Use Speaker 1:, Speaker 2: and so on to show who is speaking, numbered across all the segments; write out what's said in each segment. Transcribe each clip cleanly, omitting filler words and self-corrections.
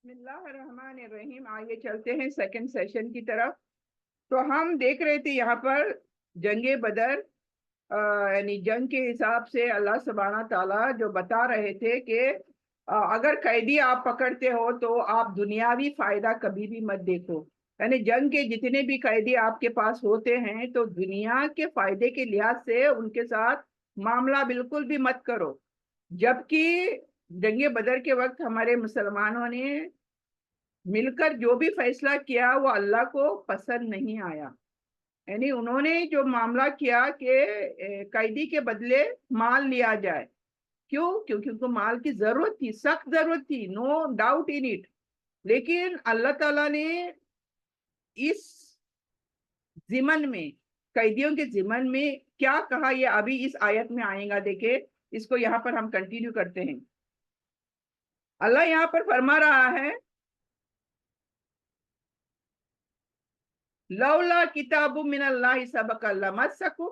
Speaker 1: بسم اللہ الرحمن الرحیم، آئیے چلتے ہیں سیکنڈ سیشن کی طرف۔ تو ہم دیکھ رہے تھے یہاں پر جنگ بدر، یعنی جنگ کے حساب سے اللہ سبحانہ تعالیٰ جو بتا رہے تھے کہ اگر قیدی آپ پکڑتے ہو تو آپ دنیاوی فائدہ کبھی بھی مت دیکھو، یعنی جنگ کے جتنے بھی قیدی آپ کے پاس ہوتے ہیں تو دنیا کے فائدے کے لحاظ سے ان کے ساتھ معاملہ بالکل بھی مت کرو۔ جبکہ جنگ بدر کے وقت ہمارے مسلمانوں نے مل کر جو بھی فیصلہ کیا وہ اللہ کو پسند نہیں آیا، یعنی انہوں نے جو معاملہ کیا کہ قیدی کے بدلے مال لیا جائے۔ کیوں؟ کیونکہ ان کو مال کی ضرورت تھی، سخت ضرورت تھی، نو ڈاؤٹ ان اٹ۔ لیکن اللہ تعالیٰ نے اس ضمن میں، قیدیوں کے ضمن میں کیا کہا یہ ابھی اس آیت میں آئے گا، دیکھیں اس کو یہاں پر ہم کنٹینیو کرتے ہیں۔ اللہ یہاں پر فرما رہا ہے لولا کتاب من اللہ سبق لمسکم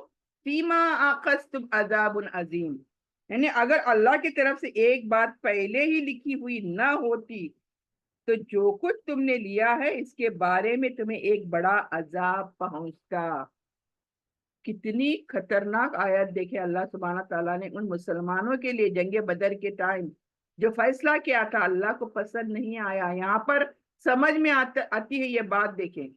Speaker 1: فیما اخذتم عذاب عظیم، یعنی اگر اللہ کی طرف سے ایک بات پہلے ہی لکھی ہوئی نہ ہوتی تو جو کچھ تم نے لیا ہے اس کے بارے میں تمہیں ایک بڑا عذاب پہنچتا۔ کتنی خطرناک آیت دیکھے اللہ سبحانہ تعالیٰ نے ان مسلمانوں کے لیے جنگ بدر کے ٹائم جو فیصلہ کیا تھا اللہ کو پسند نہیں آیا۔ یہاں پر سمجھ میں آتی ہے یہ بات، دیکھیں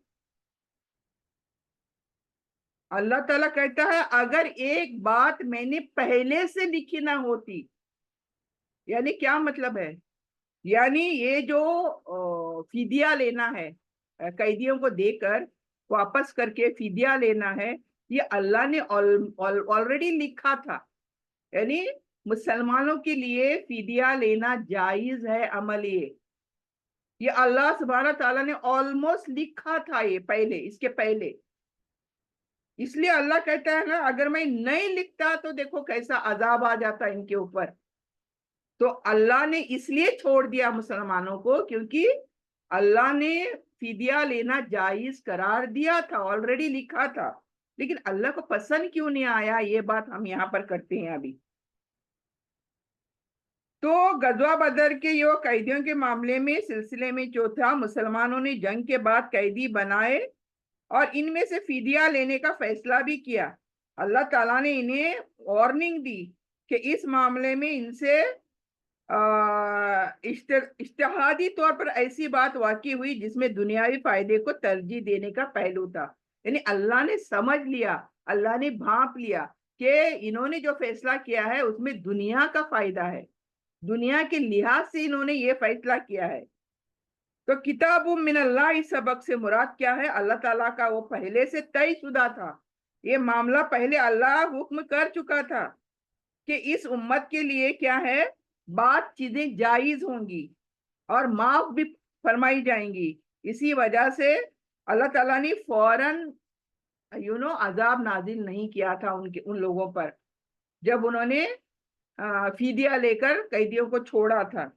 Speaker 1: اللہ تعالیٰ کہتا ہے اگر ایک بات میں نے پہلے سے لکھی نہ ہوتی، یعنی کیا مطلب ہے؟ یعنی یہ جو فدیہ لینا ہے، قیدیوں کو دے کر واپس کر کے فدیہ لینا ہے، یہ اللہ نے آلریڈی لکھا تھا، یعنی مسلمانوں کے لیے فدیہ لینا جائز ہے عمل۔ یہ اللہ سبحانہ تعالیٰ نے آلموسٹ لکھا تھا یہ پہلے، اس کے پہلے۔ اس لیے اللہ کہتا ہے نا اگر میں نہیں لکھتا تو دیکھو کیسا عذاب آ جاتا ان کے اوپر۔ تو اللہ نے اس لیے چھوڑ دیا مسلمانوں کو کیونکہ اللہ نے فدیہ لینا جائز قرار دیا تھا، آلریڈی لکھا تھا، لیکن اللہ کو پسند کیوں نہیں آیا یہ بات ہم یہاں پر کرتے ہیں ابھی۔ تو غزوہ بدر کے یہ قیدیوں کے معاملے میں سلسلے میں جو تھا، مسلمانوں نے جنگ کے بعد قیدی بنائے اور ان میں سے فدیہ لینے کا فیصلہ بھی کیا۔ اللہ تعالیٰ نے انہیں وارننگ دی کہ اس معاملے میں ان سے اجتہادی طور پر ایسی بات واقع ہوئی جس میں دنیاوی فائدے کو ترجیح دینے کا پہلو تھا، یعنی اللہ نے سمجھ لیا، اللہ نے بھانپ لیا کہ انہوں نے جو فیصلہ کیا ہے اس میں دنیا کا فائدہ ہے، دنیا کے لحاظ سے انہوں نے یہ فیصلہ کیا ہے۔ تو کتاب من اللہ سبق سے مراد کیا ہے؟ اللہ تعالیٰ کا وہ پہلے سے طے شدہ تھا، یہ معاملہ پہلے اللہ حکم کر چکا تھا کہ اس امت کے لیے کیا ہے، بات چیزیں جائز ہوں گی اور معاف بھی فرمائی جائیں گی۔ اسی وجہ سے اللہ تعالیٰ نے فوراً عذاب نازل نہیں کیا تھا ان لوگوں پر جب انہوں نے فدیہ لے کر قیدیوں کو چھوڑا تھا،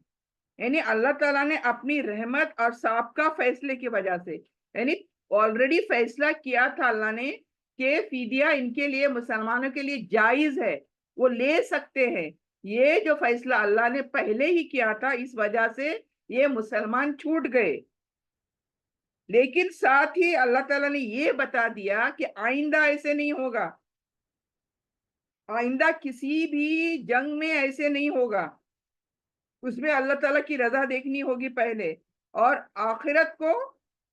Speaker 1: یعنی اللہ تعالیٰ نے اپنی رحمت اور سابقہ فیصلے کی وجہ سے، یعنی آلریڈی فیصلہ کیا تھا اللہ نے کہ فدیہ ان کے لیے، مسلمانوں کے لیے جائز ہے، وہ لے سکتے ہیں۔ یہ جو فیصلہ اللہ نے پہلے ہی کیا تھا اس وجہ سے یہ مسلمان چھوٹ گئے، لیکن ساتھ ہی اللہ تعالیٰ نے یہ بتا دیا کہ آئندہ ایسے نہیں ہوگا، آئندہ کسی بھی جنگ میں ایسے نہیں ہوگا، اس میں اللہ تعالیٰ کی رضا دیکھنی ہوگی پہلے، اور آخرت کو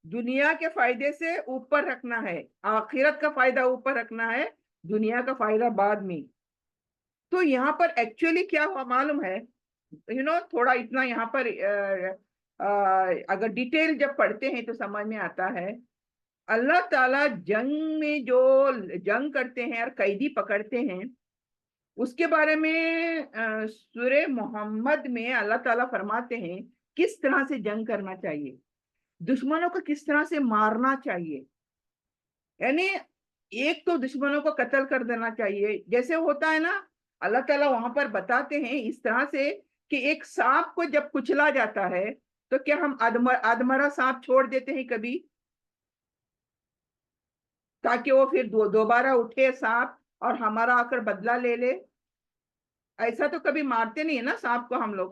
Speaker 1: دنیا کے فائدے سے اوپر رکھنا ہے، آخرت کا فائدہ اوپر رکھنا ہے، دنیا کا فائدہ بعد میں۔ تو یہاں پر ایکچولی کیا ہوا معلوم ہے، تھوڑا اتنا یہاں پر اگر ڈیٹیل جب پڑھتے ہیں تو سمجھ میں آتا ہے اللہ تعالیٰ جنگ میں جو جنگ کرتے ہیں اور قیدی پکڑتے ہیں اس کے بارے میں سورہ محمد میں اللہ تعالیٰ فرماتے ہیں کس طرح سے جنگ کرنا چاہیے، دشمنوں کو کس طرح سے مارنا چاہیے، یعنی ایک تو دشمنوں کو قتل کر دینا چاہیے، جیسے ہوتا ہے نا اللہ تعالیٰ وہاں پر بتاتے ہیں اس طرح سے کہ ایک سانپ کو جب کچلا جاتا ہے تو کیا ہم ادمرا سانپ چھوڑ دیتے ہیں کبھی تاکہ وہ پھر دوبارہ اٹھے سانپ اور ہمارا آ کر بدلہ لے لے؟ ایسا تو کبھی مارتے نہیں ہے نا سانپ کو ہم لوگ،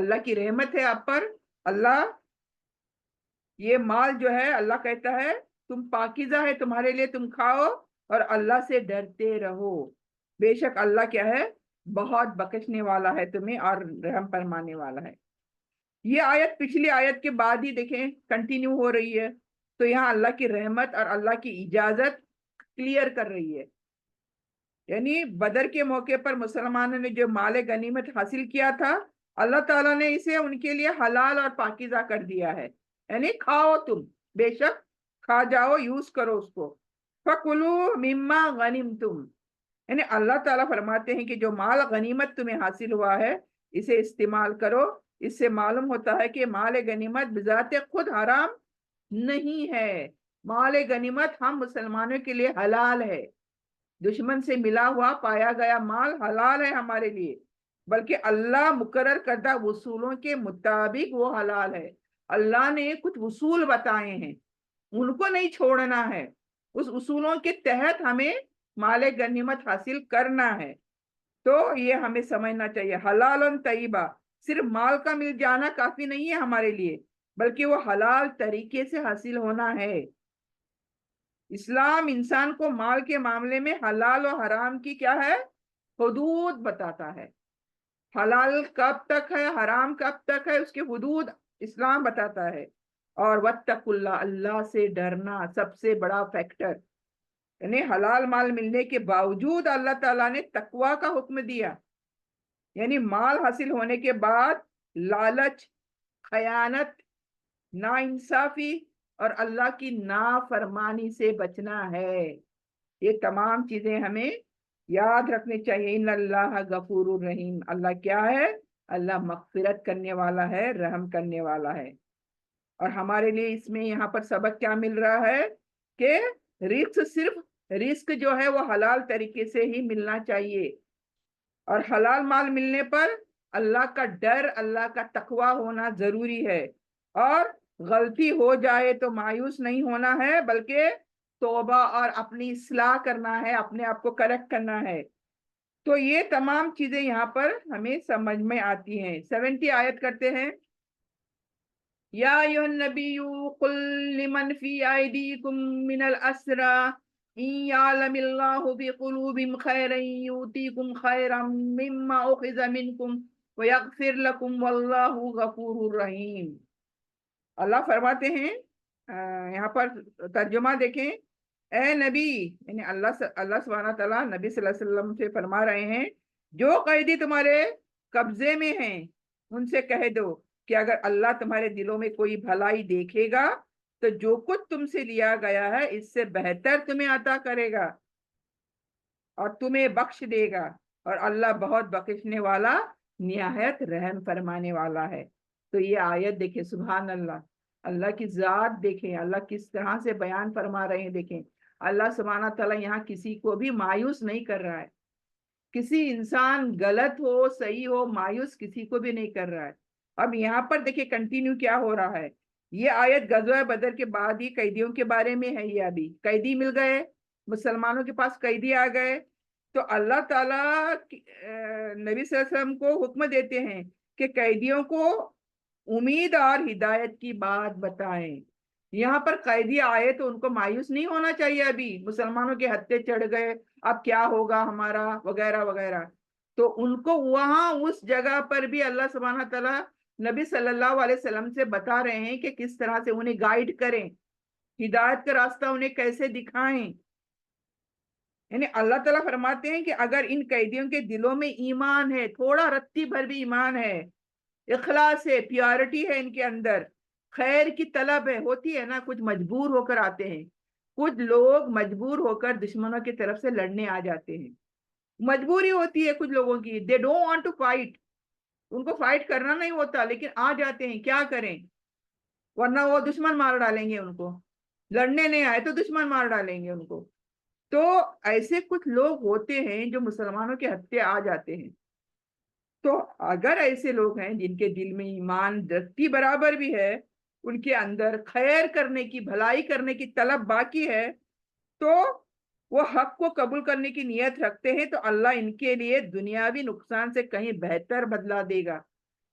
Speaker 1: اللہ کی رحمت ہے آپ پر. اللہ یہ مال جو ہے اللہ کہتا ہے تم پاکیزہ ہے تمہارے لیے, تم کھاؤ اور اللہ سے ڈرتے رہو, بے شک اللہ کیا ہے, بہت بخشنے والا ہے تمہیں اور رحم فرمانے والا ہے. یہ آیت پچھلی آیت کے بعد ہی دیکھیں کنٹینیو ہو رہی ہے, تو یہاں اللہ کی رحمت اور اللہ کی اجازت کلیئر کر رہی ہے. یعنی بدر کے موقع پر مسلمانوں نے جو مال غنیمت حاصل کیا تھا, اللہ تعالیٰ نے اسے ان کے لیے حلال اور پاکیزہ کر دیا ہے. یعنی کھاؤ تم, بے شک کھا جاؤ, یوز کرو اس کو. فَكُلُوا مِمَّا غَنِمْتُمْ, یعنی اللہ تعالیٰ فرماتے ہیں کہ جو مال غنیمت تمہیں حاصل ہوا ہے اسے استعمال کرو. اس سے معلوم ہوتا ہے کہ مال غنیمت بذات خود حرام نہیں ہے. مال غنیمت ہم مسلمانوں کے لیے حلال ہے. دشمن سے ملا ہوا پایا گیا مال حلال ہے ہمارے لیے, بلکہ اللہ مقرر کردہ اصولوں کے مطابق وہ حلال ہے. اللہ نے کچھ اصول بتائے ہیں, ان کو نہیں چھوڑنا ہے. اس اصولوں کے تحت ہمیں مال غنیمت حاصل کرنا ہے. تو یہ ہمیں سمجھنا چاہیے, حلال طیبہ, صرف مال کا مل جانا کافی نہیں ہے ہمارے لیے, بلکہ وہ حلال طریقے سے حاصل ہونا ہے. اسلام انسان کو مال کے معاملے میں حلال و حرام کی کیا ہے, حدود بتاتا ہے. حلال کب تک ہے, حرام کب تک ہے, اس کی حدود اسلام بتاتا ہے. اور واتقوا اللہ, اللہ سے ڈرنا سب سے بڑا فیکٹر. یعنی حلال مال ملنے کے باوجود اللہ تعالیٰ نے تقوی کا حکم دیا. یعنی مال حاصل ہونے کے بعد لالچ, خیانت, ناانصافی اور اللہ کی نافرمانی سے بچنا ہے. یہ تمام چیزیں ہمیں یاد رکھنی چاہیے. ان اللہ غفور الرحیم, اللہ کیا ہے, اللہ مغفرت کرنے والا ہے, رحم کرنے والا ہے. اور ہمارے لیے اس میں یہاں پر سبق کیا مل رہا ہے کہ رزق جو ہے وہ حلال طریقے سے ہی ملنا چاہیے. اور حلال مال ملنے پر اللہ کا ڈر, اللہ کا تقوی ہونا ضروری ہے. اور غلطی ہو جائے تو مایوس نہیں ہونا ہے, بلکہ توبہ اور اپنی اصلاح کرنا ہے, اپنے آپ کو کریکٹ کرنا ہے. تو یہ تمام چیزیں یہاں پر ہمیں سمجھ میں آتی ہیں. 70 آیت کرتے ہیں. یا ایھا النبی قل لمن فی ایدیکم من الاسری ان یعلم اللہ بقلوبہم خیرا یؤتیکم خیرا مما اخذ منکم ویغفر لکم واللہ غفور رحیم. اللہ فرماتے ہیں, یہاں پر ترجمہ دیکھیں, اے نبی, یعنی اللہ سبحانہ تعالیٰ نبی صلی اللہ علیہ وسلم سے فرما رہے ہیں, جو قیدی تمہارے قبضے میں ہیں ان سے کہہ دو کہ اگر اللہ تمہارے دلوں میں کوئی بھلائی دیکھے گا تو جو کچھ تم سے لیا گیا ہے اس سے بہتر تمہیں عطا کرے گا اور تمہیں بخش دے گا, اور اللہ بہت بخشنے والا, نہایت رحم فرمانے والا ہے. تو یہ آیت دیکھیں, سبحان اللہ, اللہ کی ذات دیکھیں, اللہ کس طرح سے بیان فرما رہے ہیں. دیکھیں اللہ سبحانہ تعالیٰ یہاں کسی کو بھی مایوس نہیں کر رہا ہے. کسی انسان غلط ہو صحیح ہو, مایوس کسی کو بھی نہیں کر رہا ہے. اب یہاں پر دیکھیں کنٹینیو کیا ہو رہا ہے. یہ آیت غزوہ بدر کے بعد ہی قیدیوں کے بارے میں ہے. یہ ابھی قیدی مل گئے, مسلمانوں کے پاس قیدی آ گئے, تو اللہ تعالیٰ نبی صلی اللہ علیہ وسلم کو حکم دیتے ہیں کہ قیدیوں کو امید اور ہدایت کی بات بتائیں. یہاں پر قیدی آئے تو ان کو مایوس نہیں ہونا چاہیے. ابھی مسلمانوں کے ہتھے چڑھ گئے, اب کیا ہوگا ہمارا, وغیرہ وغیرہ. تو ان کو وہاں اس جگہ پر بھی اللہ سبحانہ تعالیٰ نبی صلی اللہ علیہ وسلم سے بتا رہے ہیں کہ کس طرح سے انہیں گائیڈ کریں, ہدایت کا راستہ انہیں کیسے دکھائیں. یعنی اللہ تعالیٰ فرماتے ہیں کہ اگر ان قیدیوں کے دلوں میں ایمان ہے, تھوڑا رتی بھر بھی ایمان ہے, اخلاص ہے, پیورٹی ہے ان کے اندر, خیر کی طلب ہے, ہوتی ہے نا, کچھ مجبور ہو کر آتے ہیں, کچھ لوگ مجبور ہو کر دشمنوں کی طرف سے لڑنے آ جاتے ہیں, مجبوری ہوتی ہے کچھ لوگوں کی, they don't want to fight, ان کو فائٹ کرنا نہیں ہوتا لیکن آ جاتے ہیں, کیا کریں, ورنہ وہ دشمن مار ڈالیں گے ان کو, لڑنے نہیں آئے تو دشمن مار ڈالیں گے ان کو. تو ایسے کچھ لوگ ہوتے ہیں جو مسلمانوں کے ہتھے آ جاتے ہیں. تو اگر ایسے لوگ ہیں جن کے دل میں ایمان رتی برابر بھی ہے, ان کے اندر خیر کرنے کی, بھلائی کرنے کی طلب باقی ہے, تو وہ حق کو قبول کرنے کی نیت رکھتے ہیں, تو اللہ ان کے لیے دنیاوی نقصان سے کہیں بہتر بدلہ دے گا.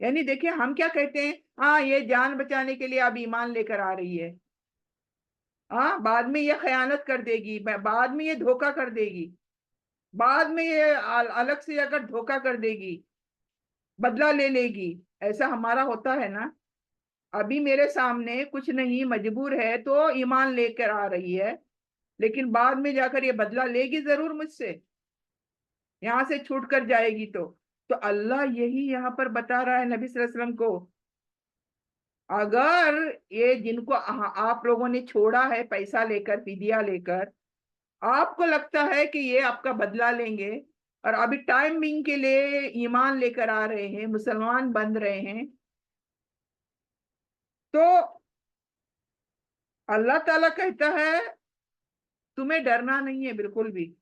Speaker 1: یعنی دیکھیں ہم کیا کہتے ہیں، ہاں یہ جان بچانے کے لیے اب ایمان لے کر آ رہی ہے، ہاں بعد میں یہ خیانت کر دے گی، بعد میں یہ دھوکا کر دے گی، بعد میں یہ الگ سے اگر دھوکا کر دے گی، بدلہ لے لے گی، ایسا ہمارا ہوتا ہے نا؟ ابھی میرے سامنے کچھ نہیں، مجبور ہے تو ایمان لے کر آ رہی ہے، لیکن بعد میں جا کر یہ بدلہ لے گی ضرور مجھ سے، یہاں سے چھوٹ کر جائے گی تو اللہ یہی یہاں پر بتا رہا ہے نبی صلی اللہ علیہ وسلم کو، اگر یہ جن کو آپ لوگوں نے چھوڑا ہے پیسہ لے کر، فدیہ لے کر، آپ کو لگتا ہے کہ یہ آپ کا بدلہ لیں گے اور ابھی ٹائم بینگ کے لیے ایمان لے کر آ رہے ہیں، مسلمان بن رہے ہیں، تو اللہ تعالیٰ کہتا ہے تمہیں ڈرنا نہیں ہے بالکل بھی،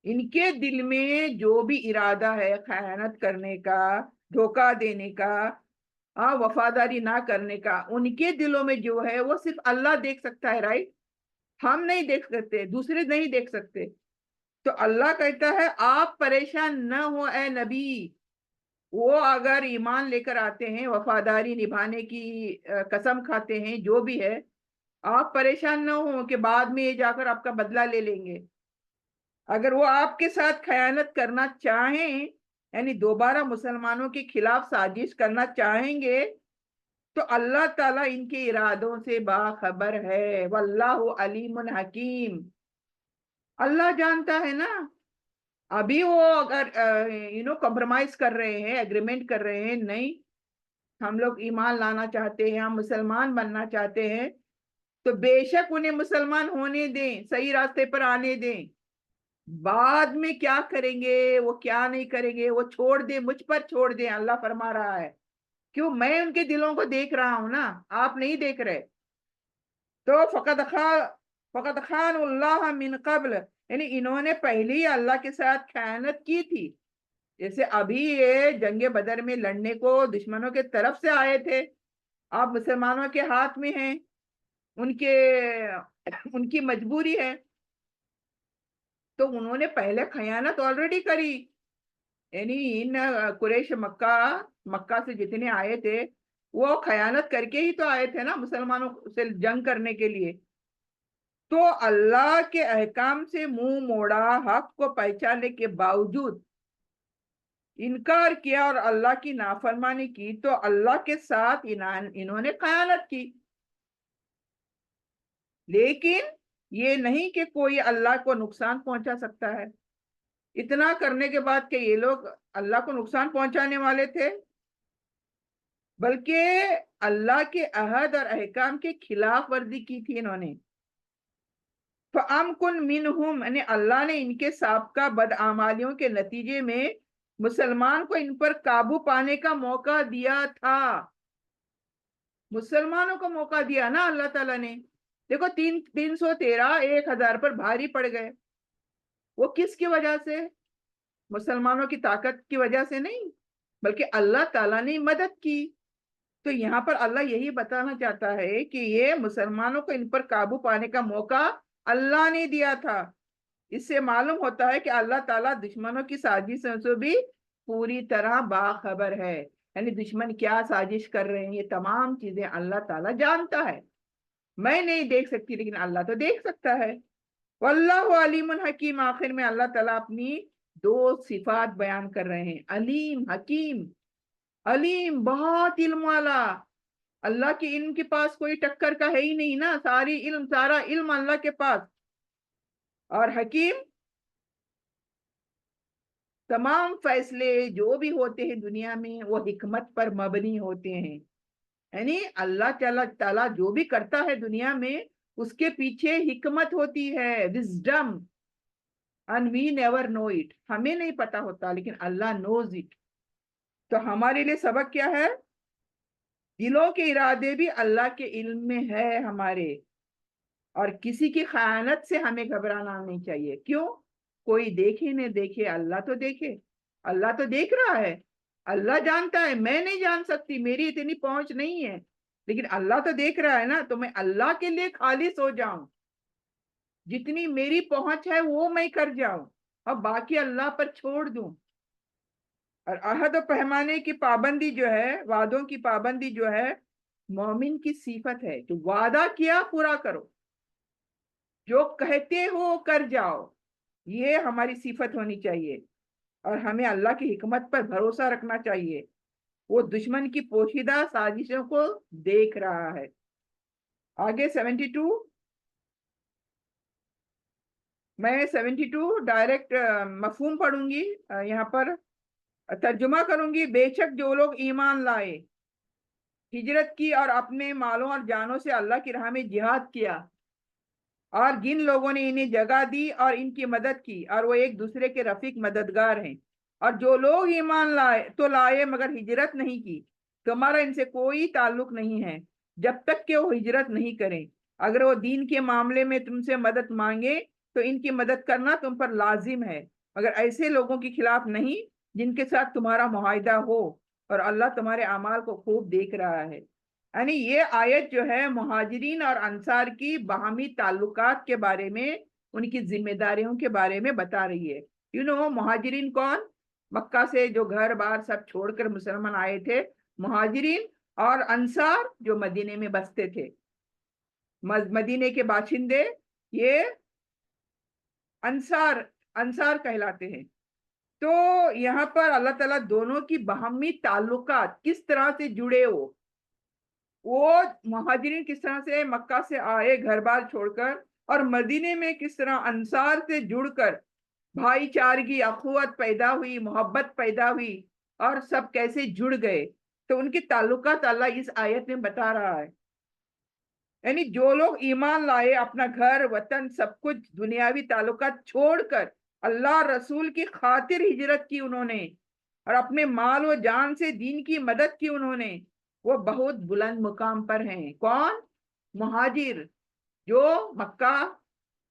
Speaker 1: ان کے دل میں جو بھی ارادہ ہے خیانت کرنے کا، دھوکہ دینے کا، وفاداری نہ کرنے کا، ان کے دلوں میں جو ہے وہ صرف اللہ دیکھ سکتا ہے، رائٹ؟ ہم نہیں دیکھ سکتے، دوسرے نہیں دیکھ سکتے، تو اللہ کہتا ہے آپ پریشان نہ ہو اے نبی، وہ اگر ایمان لے کر آتے ہیں، وفاداری نبھانے کی قسم کھاتے ہیں، جو بھی ہے، آپ پریشان نہ ہو کہ بعد میں یہ جا کر آپ کا بدلہ لے لیں گے۔ اگر وہ آپ کے ساتھ خیانت کرنا چاہیں، یعنی دوبارہ مسلمانوں کے خلاف سازش کرنا چاہیں گے، تو اللہ تعالیٰ ان کے ارادوں سے باخبر ہے، واللہ علیم حکیم، اللہ جانتا ہے نا۔ ابھی وہ اگر کمپرومائز کر رہے ہیں، اگریمنٹ کر رہے ہیں، نہیں ہم لوگ ایمان لانا چاہتے ہیں، ہم مسلمان بننا چاہتے ہیں، تو بے شک انہیں مسلمان ہونے دیں، صحیح راستے پر آنے دیں، بعد میں کیا کریں گے، وہ کیا نہیں کریں گے، وہ چھوڑ دیں، مجھ پر چھوڑ دیں، اللہ فرما رہا ہے، کیوں؟ میں ان کے دلوں کو دیکھ رہا ہوں نا، آپ نہیں دیکھ رہے، تو فقط خان اللہ من قبل، یعنی انہوں نے پہلے ہی اللہ کے ساتھ خیانت کی تھی، جیسے ابھی یہ جنگ بدر میں لڑنے کو دشمنوں کے طرف سے آئے تھے، آپ مسلمانوں کے ہاتھ میں ہیں، ان کی مجبوری ہے، تو انہوں نے پہلے خیانت آلریڈی کری، یعنی ان قریش مکہ سے جتنے آئے تھے وہ خیانت کر کے ہی تو آئے تھے نا مسلمانوں سے جنگ کرنے کے لیے، تو اللہ کے احکام سے منہ موڑا، حق کو پہچاننے کے باوجود انکار کیا اور اللہ کی نافرمانی کی، تو اللہ کے ساتھ انہوں نے خیانت کی، لیکن یہ نہیں کہ کوئی اللہ کو نقصان پہنچا سکتا ہے، اتنا کرنے کے بعد کہ یہ لوگ اللہ کو نقصان پہنچانے والے تھے، بلکہ اللہ کے عہد اور احکام کے خلاف ورزی کی تھی انہوں نے، فَأَمْكُنْ مِنْهُمْ، یعنی اللہ نے ان کے سابقہ بدعمالیوں کے نتیجے میں مسلمان کو ان پر قابو پانے کا موقع دیا تھا، مسلمانوں کو موقع دیا نا اللہ تعالیٰ نے، دیکھو 313 1000 پر بھاری پڑ گئے، وہ کس کی وجہ سے؟ مسلمانوں کی طاقت کی وجہ سے نہیں، بلکہ اللہ تعالیٰ نے مدد کی، تو یہاں پر اللہ یہی بتانا چاہتا ہے کہ یہ مسلمانوں کو ان پر قابو پانے کا موقع اللہ نے دیا تھا، اس سے معلوم ہوتا ہے کہ اللہ تعالیٰ دشمنوں کی سازشوں سے بھی پوری طرح باخبر ہے، یعنی دشمن کیا سازش کر رہے ہیں یہ تمام چیزیں اللہ تعالیٰ جانتا ہے، میں نہیں دیکھ سکتی لیکن اللہ تو دیکھ سکتا ہے، واللہ علیم حکیم، آخر میں اللہ تعالیٰ اپنی دو صفات بیان کر رہے ہیں، علیم حکیم، علیم بہت علم والا، اللہ کے علم کے پاس کوئی ٹکر کا ہے ہی نہیں نا، سارا علم اللہ کے پاس، اور حکیم، تمام فیصلے جو بھی ہوتے ہیں دنیا میں وہ حکمت پر مبنی ہوتے ہیں، یعنی اللہ تعالیٰ جو بھی کرتا ہے دنیا میں اس کے پیچھے حکمت ہوتی ہے، wisdom, and we never know it، ہمیں نہیں پتا ہوتا لیکن اللہ knows it، تو ہمارے لیے سبق کیا ہے؟ دلوں کے ارادے بھی اللہ کے علم میں ہے ہمارے، اور کسی کی خیانت سے ہمیں گھبرانا نہیں چاہیے، کیوں؟ کوئی دیکھے نہ دیکھے اللہ تو دیکھے، اللہ تو دیکھ رہا ہے، اللہ جانتا ہے، میں نہیں جان سکتی، میری اتنی پہنچ نہیں ہے، لیکن اللہ تو دیکھ رہا ہے نا، تو میں اللہ کے لیے خالص ہو جاؤں، جتنی میری پہنچ ہے وہ میں کر جاؤں اور باقی اللہ پر چھوڑ دوں، اور عہد و پیمانے کی پابندی جو ہے، وعدوں کی پابندی جو ہے، مومن کی صفت ہے کہ وعدہ کیا پورا کرو، جو کہتے ہو کر جاؤ، یہ ہماری صفت ہونی چاہیے۔ اور ہمیں اللہ کی حکمت پر بھروسہ رکھنا چاہیے، وہ دشمن کی پوشیدہ سازشوں کو دیکھ رہا ہے۔ آگے 72، میں 72 ڈائریکٹ مفہوم پڑھوں گی، یہاں پر ترجمہ کروں گی۔ بے شک جو لوگ ایمان لائے، ہجرت کی اور اپنے مالوں اور جانوں سے اللہ کی راہ میں جہاد کیا، اور جن لوگوں نے انہیں جگہ دی اور ان کی مدد کی، اور وہ ایک دوسرے کے رفیق مددگار ہیں، اور جو لوگ ایمان لائے مگر ہجرت نہیں کی، تمہارا ان سے کوئی تعلق نہیں ہے جب تک کہ وہ ہجرت نہیں کریں۔ اگر وہ دین کے معاملے میں تم سے مدد مانگے تو ان کی مدد کرنا تم پر لازم ہے، مگر ایسے لوگوں کے خلاف نہیں جن کے ساتھ تمہارا معاہدہ ہو، اور اللہ تمہارے اعمال کو خوب دیکھ رہا ہے۔ یعنی یہ آیت جو ہے مہاجرین اور انصار کی باہمی تعلقات کے بارے میں، ان کی ذمہ داریوں کے بارے میں بتا رہی ہے۔ مہاجرین کون؟ مکہ سے جو گھر بار سب چھوڑ کر مسلمان آئے تھے، مہاجرین، اور انصار جو مدینے میں بستے تھے، مدینے کے باشندے، یہ انصار کہلاتے ہیں۔ تو یہاں پر اللہ تعالیٰ دونوں کی باہمی تعلقات کس طرح سے جڑے ہو، وہ مہاجرین کس طرح سے مکہ سے آئے گھر بار چھوڑ کر، اور مدینے میں کس طرح انصار سے جڑ کر بھائی چارگی، اخوت پیدا ہوئی، محبت پیدا ہوئی، اور سب کیسے جڑ گئے، تو ان کی تعلقات اللہ اس آیت میں بتا رہا ہے۔ یعنی جو لوگ ایمان لائے، اپنا گھر وطن سب کچھ دنیاوی تعلقات چھوڑ کر اللہ رسول کی خاطر ہجرت کی انہوں نے، اور اپنے مال و جان سے دین کی مدد کی انہوں نے، وہ بہت بلند مقام پر ہیں۔ کون؟ مہاجر، جو مکہ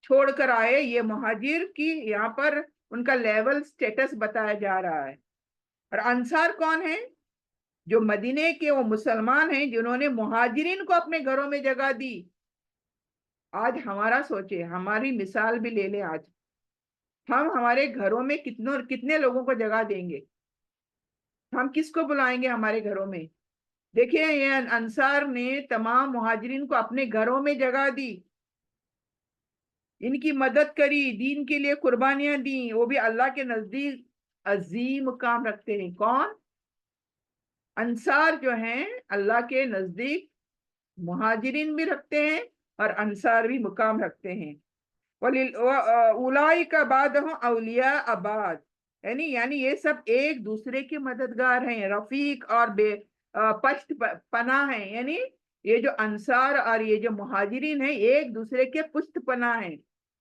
Speaker 1: چھوڑ کر آئے، یہ مہاجر کی یہاں پر ان کا لیول سٹیٹس بتایا جا رہا ہے۔ اور انصار کون ہیں؟ جو مدینے کے وہ مسلمان ہیں جنہوں نے مہاجرین کو اپنے گھروں میں جگہ دی۔ آج ہمارا سوچے، ہماری مثال بھی لے لیں، آج ہم ہمارے گھروں میں کتنے لوگوں کو جگہ دیں گے؟ ہم کس کو بلائیں گے ہمارے گھروں میں؟ دیکھیں، یہ انصار نے تمام مہاجرین کو اپنے گھروں میں جگہ دی، ان کی مدد کری، دین کے لیے قربانیاں دیں، وہ بھی اللہ کے نزدیک عظیم مقام رکھتے ہیں۔ کون؟ انصار جو ہیں اللہ کے نزدیک مہاجرین بھی رکھتے ہیں اور انصار بھی مقام رکھتے ہیں۔ اولئک بعضهم اولیاء بعض، یعنی یہ سب ایک دوسرے کے مددگار ہیں، رفیق اور پشت پناہ ہیں۔ یعنی یہ جو انصار اور یہ جو مہاجرین ہیں ایک دوسرے کے پشت پناہ ہیں،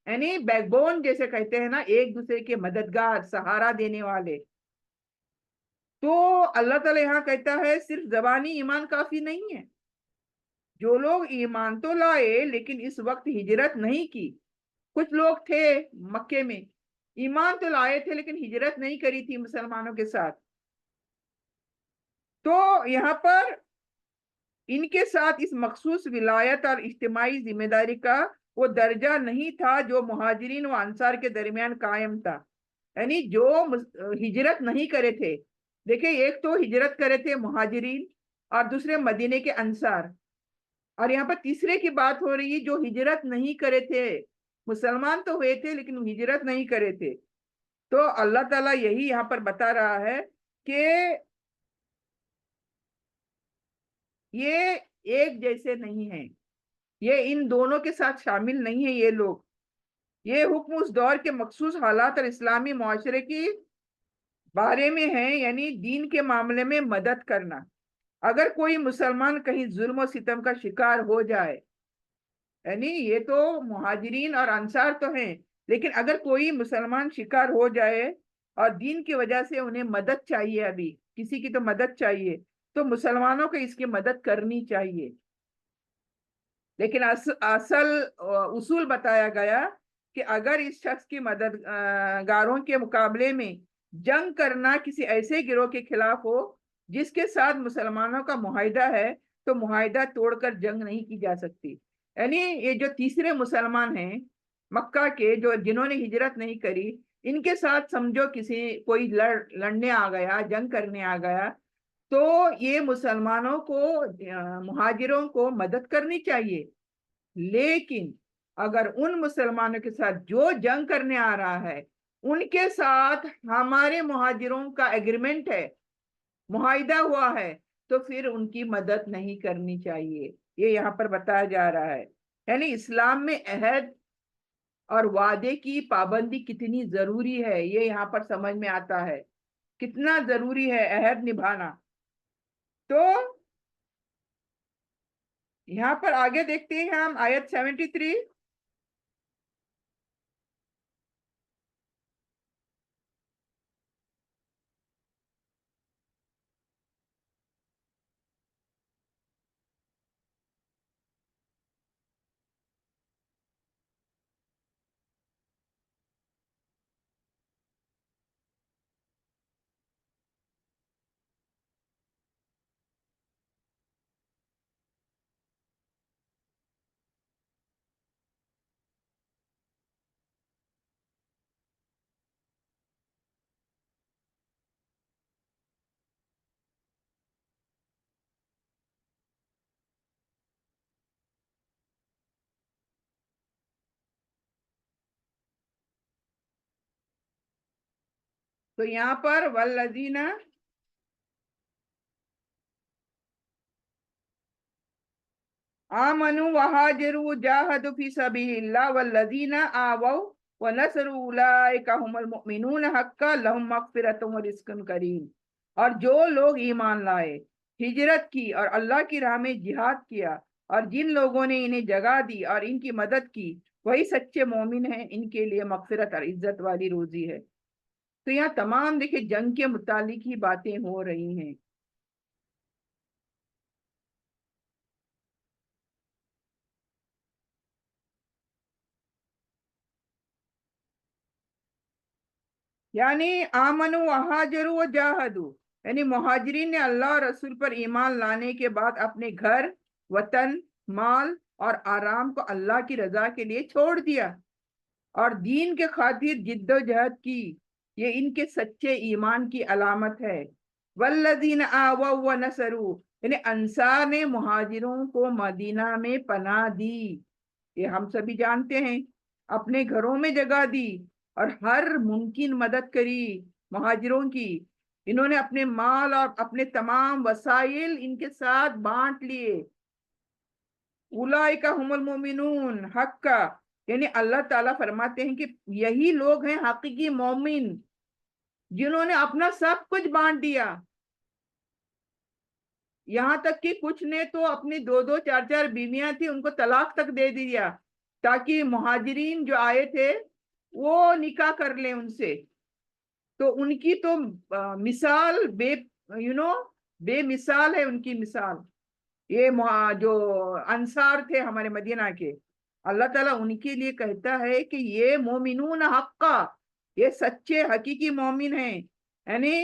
Speaker 1: یعنی بیک بون جیسے کہتے ہیں نا، ایک دوسرے کے مددگار، سہارا دینے والے۔ تو اللہ تعالیٰ یہاں کہتا ہے صرف زبانی ایمان کافی نہیں ہے۔ جو لوگ ایمان تو لائے لیکن اس وقت ہجرت نہیں کی، کچھ لوگ تھے مکے میں ایمان تو لائے تھے لیکن ہجرت نہیں کری تھی مسلمانوں کے ساتھ، تو یہاں پر ان کے ساتھ اس مخصوص ولایت اور اجتماعی ذمہ داری کا وہ درجہ نہیں تھا جو مہاجرین و انصار کے درمیان قائم تھا۔ یعنی جو ہجرت نہیں کرے تھے، دیکھیں ایک تو ہجرت کرے تھے مہاجرین اور دوسرے مدینے کے انصار، اور یہاں پر تیسرے کی بات ہو رہی ہے جو ہجرت نہیں کرے تھے، مسلمان تو ہوئے تھے لیکن ہجرت نہیں کرے تھے۔ تو اللہ تعالیٰ یہی یہاں پر بتا رہا ہے کہ یہ ایک جیسے نہیں ہیں، یہ ان دونوں کے ساتھ شامل نہیں ہیں یہ لوگ۔ یہ حکم اس دور کے مخصوص حالات اور اسلامی معاشرے کی بارے میں ہے، یعنی دین کے معاملے میں مدد کرنا۔ اگر کوئی مسلمان کہیں ظلم و ستم کا شکار ہو جائے، یعنی یہ تو مہاجرین اور انصار تو ہیں، لیکن اگر کوئی مسلمان شکار ہو جائے اور دین کی وجہ سے انہیں مدد چاہیے، ابھی کسی کی تو مدد چاہیے، تو مسلمانوں کو اس کی مدد کرنی چاہیے۔ لیکن اصول بتایا گیا کہ اگر اس شخص کی مددگاروں کے مقابلے میں جنگ کرنا کسی ایسے گروہ کے خلاف ہو جس کے ساتھ مسلمانوں کا معاہدہ ہے، تو معاہدہ توڑ کر جنگ نہیں کی جا سکتی۔ یعنی یہ جو تیسرے مسلمان ہیں مکہ کے، جو جنہوں نے ہجرت نہیں کری، ان کے ساتھ سمجھو کوئی لڑنے آ گیا، جنگ کرنے آ گیا، تو یہ مسلمانوں کو، مہاجروں کو مدد کرنی چاہیے. لیکن اگر ان مسلمانوں کے ساتھ جو جنگ کرنے آ رہا ہے ان کے ساتھ ہمارے مہاجروں کا ایگریمنٹ ہے، معاہدہ ہوا ہے، تو پھر ان کی مدد نہیں کرنی چاہیے. یہ یہاں پر بتایا جا رہا ہے. یعنی اسلام میں عہد اور وعدے کی پابندی کتنی ضروری ہے، یہ یہاں پر سمجھ میں آتا ہے. کتنا ضروری ہے عہد نبھانا. تو یہاں پر آگے دیکھتے ہیں ہم آیت 73. تو یہاں پر والذین آمنوا وہاجروا جاہدوا فی سبیل اللہ والذین آووا ونصروا اولئک هم المؤمنون حقا لهم مغفرۃ ورزق کریم. اور جو لوگ ایمان لائے، ہجرت کی اور اللہ کی راہ میں جہاد کیا، اور جن لوگوں نے انہیں جگہ دی اور ان کی مدد کی، وہی سچے مومن ہیں، ان کے لیے مغفرت اور عزت والی روزی ہے. تو یہاں تمام دیکھیں جنگ کے متعلق ہی باتیں ہو رہی ہیں. یعنی آمنوا وہاجروا وجاہدوا، یعنی مہاجرین نے اللہ اور رسول پر ایمان لانے کے بعد اپنے گھر، وطن، مال اور آرام کو اللہ کی رضا کے لیے چھوڑ دیا اور دین کے خاطر جد و جہد کی. یہ ان کے سچے ایمان کی علامت ہے. والذین آووا ونصروا، یعنی انصار نے مہاجروں کو مدینہ میں پناہ دی. یہ ہم سبھی جانتے ہیں. اپنے گھروں میں جگہ دی اور ہر ممکن مدد کری مہاجروں کی. انہوں نے اپنے مال اور اپنے تمام وسائل ان کے ساتھ بانٹ لیے. اولئک هم المؤمنون حقا، یعنی اللہ تعالیٰ فرماتے ہیں کہ یہی لوگ ہیں حقیقی مومن، جنہوں نے اپنا سب کچھ بانٹ دیا. یہاں تک کہ کچھ نے تو اپنی دو دو چار چار بیویاں تھی ان کو طلاق تک دے دیا تاکہ مہاجرین جو آئے تھے وہ نکاح کر لیں ان سے. تو ان کی تو مثال بے مثال ہے ان کی مثال. یہ جو انصار تھے ہمارے مدینہ کے، اللہ تعالیٰ ان کے لیے کہتا ہے کہ یہ مومنون حقا، یہ سچے حقیقی مومن ہیں. یعنی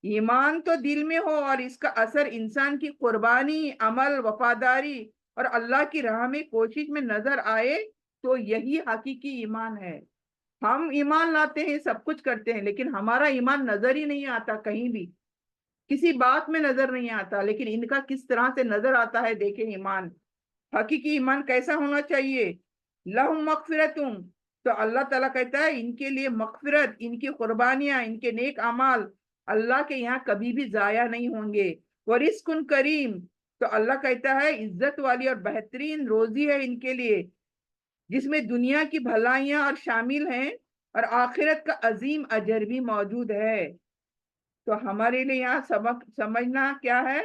Speaker 1: ایمان تو دل میں ہو اور اس کا اثر انسان کی قربانی، عمل، وفاداری اور اللہ کی راہ میں کوشش میں نظر آئے تو یہی حقیقی ایمان ہے. ہم ایمان لاتے ہیں، سب کچھ کرتے ہیں، لیکن ہمارا ایمان نظر ہی نہیں آتا، کہیں بھی کسی بات میں نظر نہیں آتا. لیکن ان کا کس طرح سے نظر آتا ہے دیکھیں ایمان. حقیقی ایمان کیسا ہونا چاہیے؟ لہم مغفرتم، تو اللہ تعالیٰ کہتا ہے ان کے لیے مغفرت، ان کی قربانیاں، ان کے نیک اعمال اللہ کے یہاں کبھی بھی ضائع نہیں ہوں گے. ورزق کریم، تو اللہ کہتا ہے عزت والی اور بہترین روزی ہے ان کے لیے، جس میں دنیا کی بھلائیاں اور شامل ہیں اور آخرت کا عظیم اجر بھی موجود ہے. تو ہمارے لیے یہاں سبق سمجھنا کیا ہے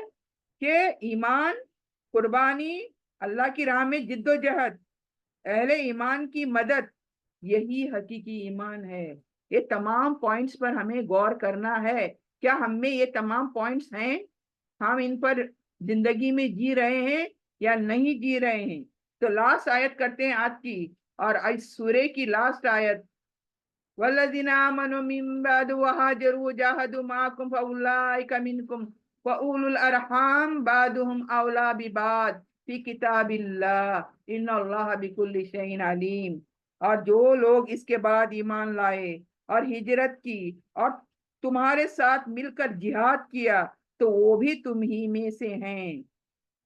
Speaker 1: کہ ایمان، قربانی، اللہ کی راہ میں جد و جہد، اہل ایمان کی مدد، یہی حقیقی ایمان ہے. یہ تمام پوائنٹس پر ہمیں غور کرنا ہے. کیا ہم میں یہ تمام پوائنٹس ہیں؟ ہم ان پر زندگی میں جی رہے ہیں یا نہیں جی رہے ہیں؟ تو لاسٹ آیت کرتے ہیں آج کی، اور اس سورے کی لاسٹ آیت، والذین آمنوا من بعد وهاجروا وجاهدوا معكم فأولئك منكم وأولو الأرحام بعضهم أولى ببعض فی کتاب اللہ ان اللہ بكل شیء علیم. اور جو لوگ اس کے بعد ایمان لائے اور ہجرت کی اور تمہارے ساتھ مل کر جہاد کیا تو وہ بھی تم ہی میں سے ہیں،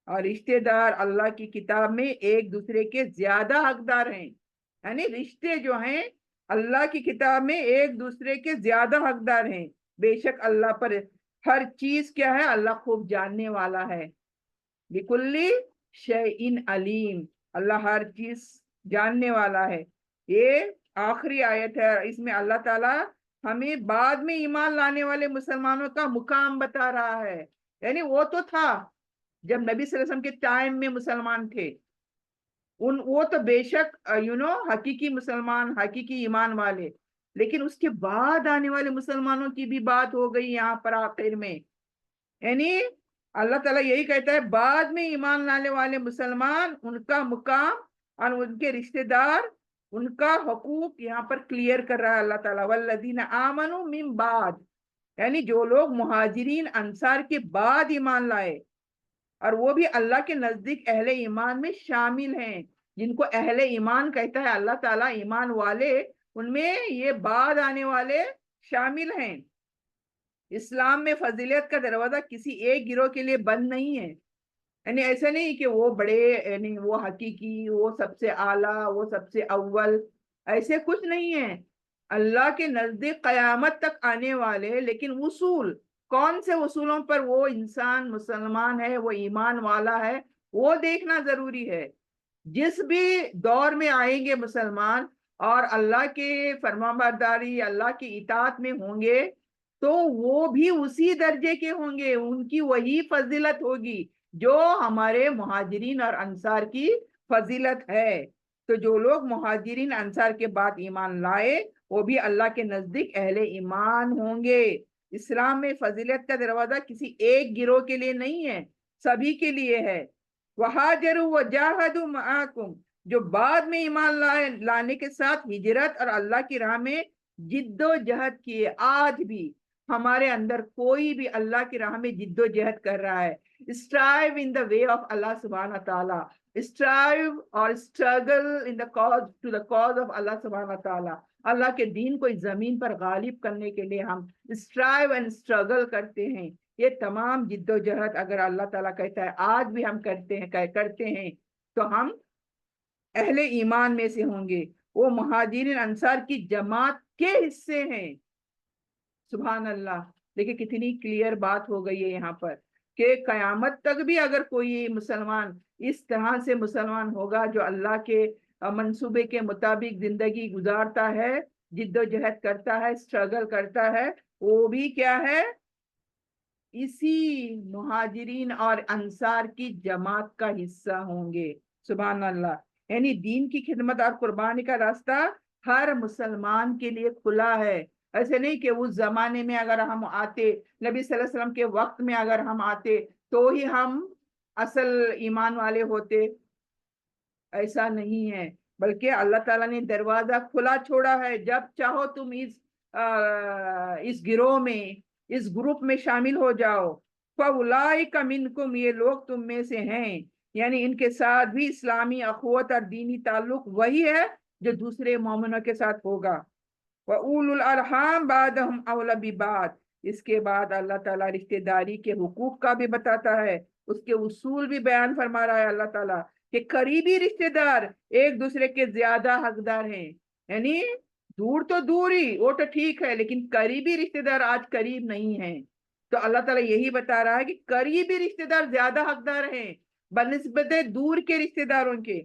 Speaker 1: اور رشتے دار اللہ کی کتاب میں ایک دوسرے کے زیادہ حقدار ہیں، یعنی رشتے جو ہیں اللہ کی کتاب میں ایک دوسرے کے زیادہ حقدار ہیں۔ بے شک اللہ پر ہر چیز کیا ہے، اللہ خوب جاننے والا ہے۔ بکلی شیء علیم، اللہ ہر چیز جاننے والا ہے۔ یہ آخری آیت ہے، اس میں اللہ تعالیٰ ہمیں بعد میں ایمان لانے والے مسلمانوں کا مقام بتا رہا ہے، یعنی وہ تو تھا جب نبی صلی اللہ علیہ وسلم کے ٹائم میں مسلمان تھے، وہ تو بے شک حقیقی مسلمان، حقیقی ایمان والے، لیکن اس کے بعد آنے والے مسلمانوں کی بھی بات ہو گئی یہاں پر آخر میں، یعنی اللہ تعالیٰ یہی کہتا ہے بعد میں ایمان لانے والے مسلمان، ان کا مقام اور ان کے رشتہ دار، ان کا حقوق یہاں پر کلیئر کر رہا ہے اللہ تعالیٰ۔ والذین آمنوا من بعد، یعنی جو لوگ مہاجرین انصار کے بعد ایمان لائے، اور وہ بھی اللہ کے نزدیک اہل ایمان میں شامل ہیں، جن کو اہل ایمان کہتا ہے اللہ تعالیٰ، ایمان والے، ان میں یہ بعد آنے والے شامل ہیں۔ اسلام میں فضیلت کا دروازہ کسی ایک گروہ کے لیے بند نہیں ہے، یعنی ایسا نہیں کہ وہ بڑے، یعنی وہ حقیقی، وہ سب سے اعلیٰ، وہ سب سے اول، ایسے کچھ نہیں ہے۔ اللہ کے نزدیک قیامت تک آنے والے لیکن اصول، کون سے اصولوں پر وہ انسان مسلمان ہے، وہ ایمان والا ہے، وہ دیکھنا ضروری ہے۔ جس بھی دور میں آئیں گے مسلمان اور اللہ کے فرمانبرداری، اللہ کی اطاعت میں ہوں گے، تو وہ بھی اسی درجے کے ہوں گے، ان کی وہی فضیلت ہوگی جو ہمارے مہاجرین اور انصار کی فضیلت ہے۔ تو جو لوگ مہاجرین انصار کے بعد ایمان لائے، وہ بھی اللہ کے نزدیک اہل ایمان ہوں گے۔ اسلام میں فضیلت کا دروازہ کسی ایک گروہ کے لیے نہیں ہے، سبھی کے لیے ہے۔ وَهَاجَرُوا وَجَاهَدُوا مَعَكُمْ، جو بعد میں ایمان لانے کے ساتھ ہجرت اور اللہ کی راہ میں جد و جہد کیے، آج بھی ہمارے اندر کوئی بھی اللہ کی راہ میں جد و جہد کر رہا ہے، strive in the way of Allah subhanahu wa ta'ala، strive اور struggle in the cause to the cause of Allah subhanahu wa ta'ala، اللہ کے دین کو اس زمین پر غالب کرنے کے لیے ہم strive and struggle کرتے ہیں۔ یہ تمام جد و جہد اگر اللہ تعالیٰ کہتا ہے آج بھی ہم کرتے ہیں تو ہم اہل ایمان میں سے ہوں گے، وہ مہاجرین انصار کی جماعت کے حصے ہیں۔ سبحان اللہ، دیکھیں کتنی کلیئر بات ہو گئی ہے یہاں پر کہ قیامت تک بھی اگر کوئی مسلمان اس طرح سے مسلمان ہوگا جو اللہ کے منصوبے کے مطابق زندگی گزارتا ہے، جد و جہد کرتا ہے، اسٹرگل کرتا ہے، وہ بھی کیا ہے، اسی مہاجرین اور انصار کی جماعت کا حصہ ہوں گے۔ سبحان اللہ، یعنی دین کی خدمت اور قربانی کا راستہ ہر مسلمان کے لیے کھلا ہے۔ ایسے نہیں کہ اس زمانے میں اگر ہم آتے، نبی صلی اللہ علیہ وسلم کے وقت میں اگر ہم آتے تو ہی ہم اصل ایمان والے ہوتے، ایسا نہیں ہے، بلکہ اللہ تعالیٰ نے دروازہ کھلا چھوڑا ہے، جب چاہو تم اس گروہ میں، اس گروپ میں شامل ہو جاؤ۔ فَأُولَٰئِکَ مِنکُم، یہ لوگ تم میں سے ہیں، یعنی ان کے ساتھ بھی اسلامی اخوت اور دینی تعلق وہی ہے جو دوسرے مومنوں کے ساتھ ہوگا۔ وَأُولُو الْأَرْحَامِ بَعْضُهُمْ أَوْلَىٰ بِبَعْضٍ، اس کے بعد اللہ تعالیٰ رشتہ داری کے حقوق کا بھی بتاتا ہے، اس کے اصول بھی بیان فرما رہا ہے اللہ تعالیٰ کہ قریبی رشتہ دار ایک دوسرے کے زیادہ حقدار ہیں، یعنی دور تو دور ہی، وہ تو ٹھیک ہے، لیکن قریبی رشتہ دار آج قریب نہیں ہیں۔ تو اللہ تعالیٰ یہی بتا رہا ہے کہ قریبی رشتہ دار زیادہ حقدار ہیں بنسبت دور کے رشتہ داروں کے،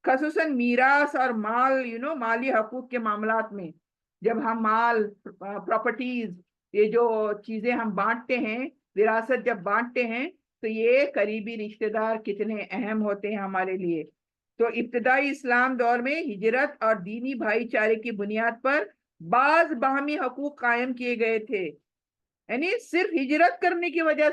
Speaker 1: خصوصاً میراث اور مالی حقوق کے معاملات میں۔ جب ہم مال، پراپرٹیز، یہ جو چیزیں ہم بانٹتے ہیں، وراثت جب بانٹتے ہیں، تو یہ قریبی رشتہ دار کتنے اہم ہوتے ہیں ہمارے لیے۔ تو ابتدائی اسلام دور میں ہجرت اور دینی بھائی چارے کی بنیاد پر بعض باہمی حقوق قائم کیے گئے تھے، یعنی صرف ہجرت کرنے کی وجہ سے